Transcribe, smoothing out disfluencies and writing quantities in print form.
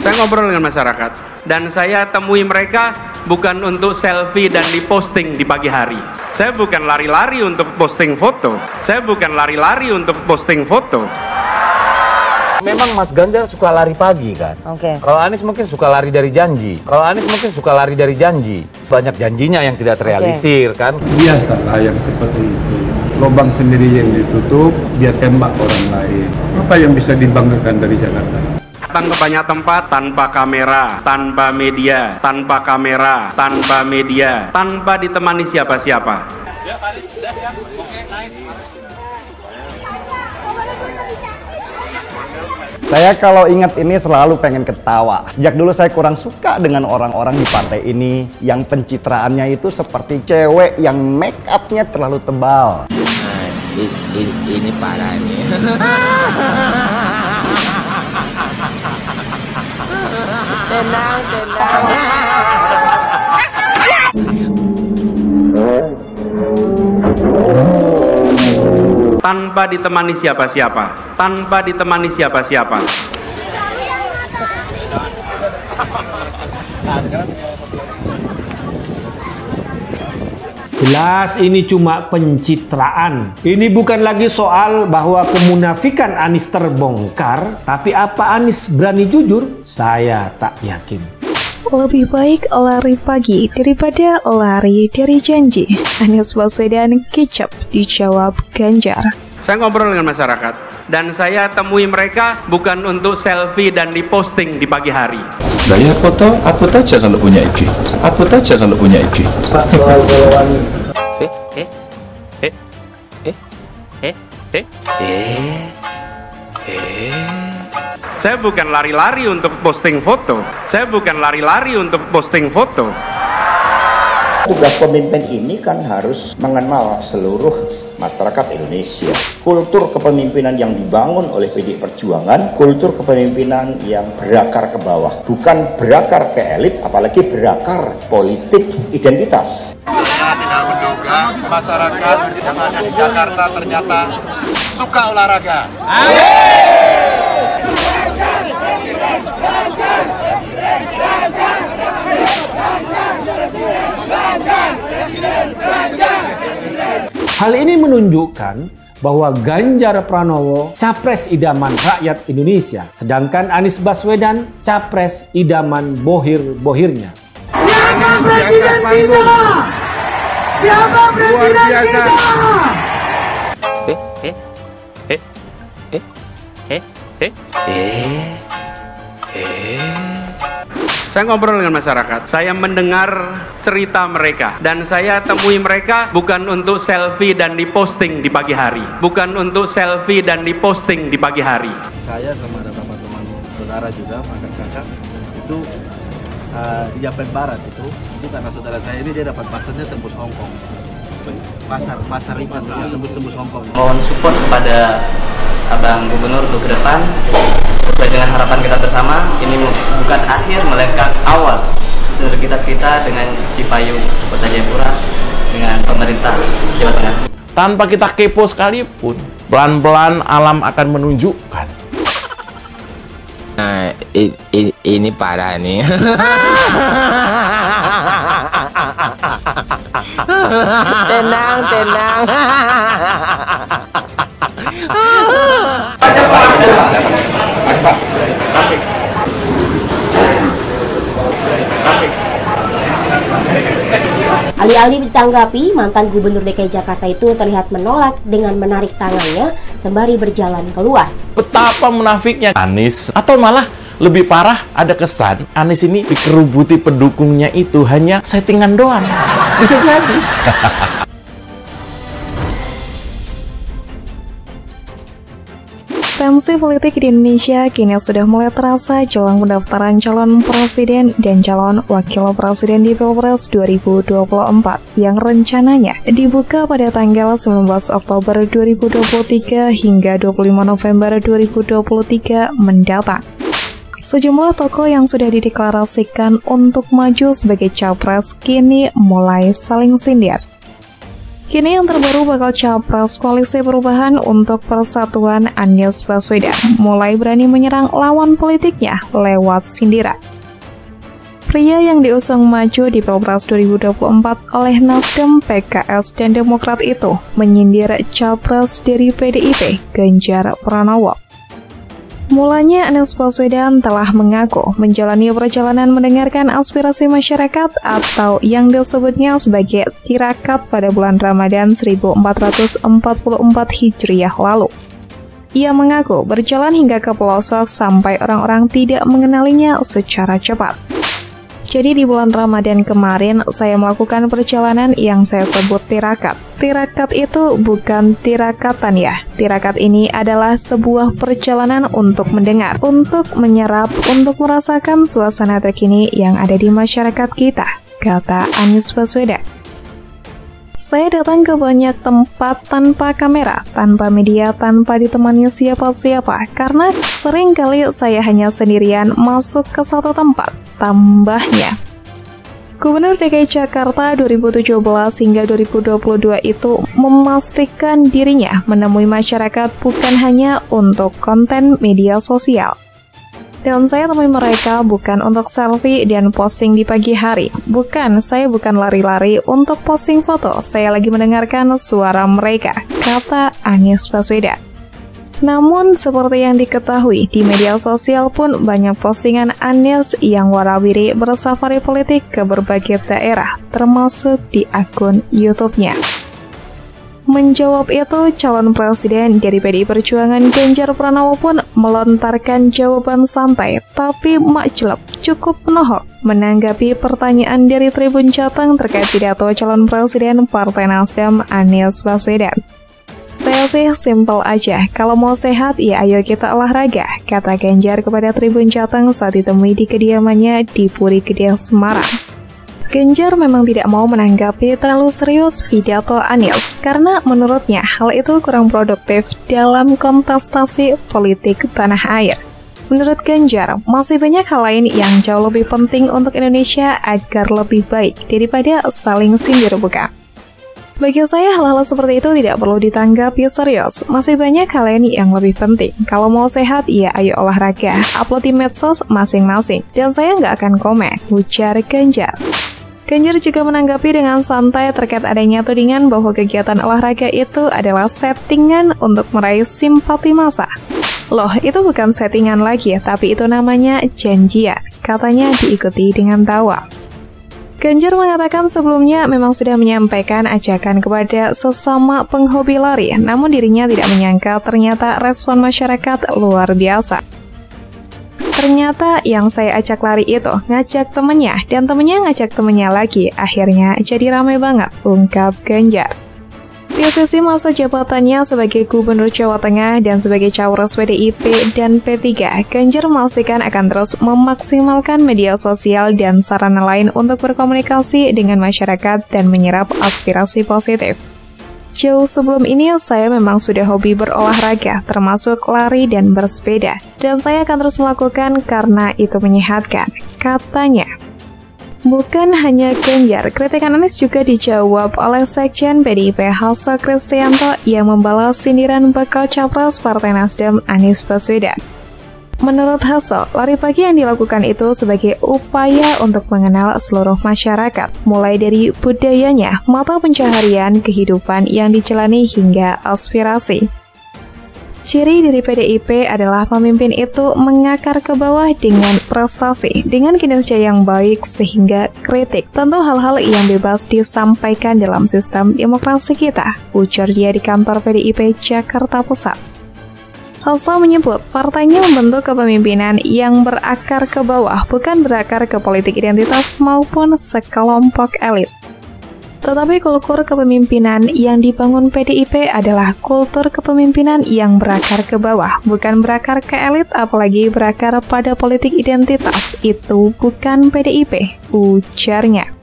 Saya ngobrol dengan masyarakat dan saya temui mereka bukan untuk selfie dan diposting di pagi hari. Saya bukan lari-lari untuk posting foto. Saya bukan lari-lari untuk posting foto. Memang Mas Ganjar suka lari pagi kan? Oke. Kalau Anies mungkin suka lari dari janji. Banyak janjinya yang tidak terrealisir kan? Biasalah yang seperti itu. Lubang sendiri yang ditutup, biar tembak orang lain. Apa yang bisa dibanggakan dari Jakarta? Ke banyak tempat tanpa kamera, tanpa media, tanpa ditemani siapa-siapa. Saya kalau ingat ini selalu pengen ketawa. Sejak dulu saya kurang suka dengan orang-orang di partai ini yang pencitraannya itu seperti cewek yang make up-nya terlalu tebal. Ini parah nih. Tenang. Tanpa ditemani siapa-siapa. Jelas ini cuma pencitraan. Ini bukan lagi soal bahwa kemunafikan Anies terbongkar, tapi apa Anies berani jujur? Saya tak yakin. Lebih baik lari pagi daripada lari dari janji. Anies Baswedan kicap dijawab Ganjar. Saya ngobrol dengan masyarakat dan saya temui mereka bukan untuk selfie dan diposting di pagi hari. Gaya foto, upload aja kalau punya IG. Pak, soal followan. Saya bukan lari-lari untuk posting foto. Tugas pemimpin ini kan harus mengenal seluruh masyarakat Indonesia. Kultur kepemimpinan yang dibangun oleh PDI Perjuangan, kultur kepemimpinan yang berakar ke bawah, bukan berakar ke elit, apalagi berakar politik identitas. Saya tidak menduga masyarakat yang ada di Jakarta ternyata suka olahraga. Hal ini menunjukkan bahwa Ganjar Pranowo capres idaman rakyat Indonesia, sedangkan Anies Baswedan capres idaman bohir-bohirnya. Siapa presiden kita? Siapa presiden kita? Saya ngobrol dengan masyarakat, saya mendengar cerita mereka dan saya temui mereka bukan untuk selfie dan diposting di pagi hari. Saya sama ada teman-teman saudara juga, kakak-kakak itu di Japan Barat itu karena saudara saya ini dia dapat pasarnya tembus Hongkong. Pasar Rimas tembus Hongkong. Mohon support kepada Abang Gubernur untuk ke depan sesuai dengan harapan kita bersama. Ini bukan akhir melainkan awal sinergitas kita dengan Cipayung Kota Jayapura dengan pemerintah Jawa Tengah. Tanpa kita kepo sekalipun, pelan-pelan alam akan menunjukkan. Nah, ini parah nih. Tenang. Alih-alih ditanggapi, mantan Gubernur DKI Jakarta itu terlihat menolak dengan menarik tangannya sembari berjalan keluar. Betapa munafiknya Anies, atau malah lebih parah, ada kesan Anies ini dikerubuti pendukungnya itu hanya settingan doang. Bisa jadi. Tensi politik di Indonesia kini sudah mulai terasa jelang pendaftaran calon presiden dan calon wakil presiden di Pilpres 2024 yang rencananya dibuka pada tanggal 19 Oktober 2023 hingga 25 November 2023 mendatang. Sejumlah tokoh yang sudah dideklarasikan untuk maju sebagai capres kini mulai saling sindir. Kini yang terbaru bakal capres Koalisi Perubahan untuk Persatuan Anies Baswedan mulai berani menyerang lawan politiknya lewat sindiran. Pria yang diusung maju di Pilpres 2024 oleh Nasdem, PKS, dan Demokrat itu menyindir capres dari PDIP, Ganjar Pranowo. Mulanya Anies Baswedan telah mengaku menjalani perjalanan mendengarkan aspirasi masyarakat atau yang disebutnya sebagai tirakat pada bulan Ramadan 1444 Hijriah lalu. Ia mengaku berjalan hingga ke pelosok sampai orang-orang tidak mengenalinya secara cepat. Jadi di bulan Ramadan kemarin saya melakukan perjalanan yang saya sebut tirakat. Tirakat itu bukan tirakatan ya. Tirakat ini adalah sebuah perjalanan untuk mendengar, untuk menyerap, untuk merasakan suasana terkini yang ada di masyarakat kita, kata Anies Baswedan. Saya datang ke banyak tempat tanpa kamera, tanpa media, tanpa ditemani siapa-siapa, karena sering kali saya hanya sendirian masuk ke satu tempat. Tambahnya, Gubernur DKI Jakarta 2017 hingga 2022 itu memastikan dirinya menemui masyarakat bukan hanya untuk konten media sosial. Dan saya temui mereka bukan untuk selfie dan posting di pagi hari. Saya bukan lari-lari untuk posting foto. Saya lagi mendengarkan suara mereka, kata Anies Baswedan. Namun, seperti yang diketahui, di media sosial pun banyak postingan Anies yang warawiri bersafari politik ke berbagai daerah, termasuk di akun YouTube-nya. Menjawab itu, calon presiden dari PDI Perjuangan Ganjar Pranowo pun melontarkan jawaban santai tapi makjleb, cukup menohok menanggapi pertanyaan dari Tribun Jateng terkait pidato calon presiden Partai Nasdem Anies Baswedan. Saya sih simpel aja, kalau mau sehat ya ayo kita olahraga, kata Ganjar kepada Tribun Jateng saat ditemui di kediamannya di Puri Gede, Semarang. Ganjar memang tidak mau menanggapi terlalu serius pidato Anies karena menurutnya hal itu kurang produktif dalam kontestasi politik tanah air. Menurut Ganjar, masih banyak hal lain yang jauh lebih penting untuk Indonesia agar lebih baik daripada saling sindir bukan. Bagi saya hal-hal seperti itu tidak perlu ditanggapi serius, masih banyak hal lain yang lebih penting. Kalau mau sehat, ya ayo olahraga, upload di medsos masing-masing, dan saya nggak akan komen, ujar Ganjar. Ganjar juga menanggapi dengan santai terkait adanya tudingan bahwa kegiatan olahraga itu adalah settingan untuk meraih simpati massa. Loh, itu bukan settingan lagi, tapi itu namanya janjian, katanya diikuti dengan tawa. Ganjar mengatakan sebelumnya memang sudah menyampaikan ajakan kepada sesama penghobi lari, namun dirinya tidak menyangka ternyata respon masyarakat luar biasa. Ternyata yang saya ajak lari itu ngajak temennya, dan temennya ngajak temennya lagi, akhirnya jadi ramai banget, ungkap Ganjar. Di sisi masa jabatannya sebagai Gubernur Jawa Tengah dan sebagai Capres PDIP dan P3, Ganjar memastikan akan terus memaksimalkan media sosial dan sarana lain untuk berkomunikasi dengan masyarakat dan menyerap aspirasi positif. Jauh sebelum ini, saya memang sudah hobi berolahraga, termasuk lari dan bersepeda, dan saya akan terus melakukan karena itu menyehatkan, katanya. Bukan hanya Ganjar, kritikan Anies juga dijawab oleh Sekjen PDIP Hasto Kristianto yang membalas sindiran bakal capres Partai Nasdem Anies Baswedan. Menurut Hasto, lari pagi yang dilakukan itu sebagai upaya untuk mengenal seluruh masyarakat, mulai dari budayanya, mata pencaharian, kehidupan yang dijalani hingga aspirasi. Ciri dari PDIP adalah pemimpin itu mengakar ke bawah dengan prestasi, dengan kinerja yang baik sehingga kritik. Tentu hal-hal yang bebas disampaikan dalam sistem demokrasi kita, ujar dia di kantor PDIP Jakarta Pusat. Hasto menyebut partainya membentuk kepemimpinan yang berakar ke bawah, bukan berakar ke politik identitas maupun sekelompok elit. Tetapi kultur kepemimpinan yang dibangun PDIP adalah kultur kepemimpinan yang berakar ke bawah, bukan berakar ke elit, apalagi berakar pada politik identitas. Itu bukan PDIP, ujarnya.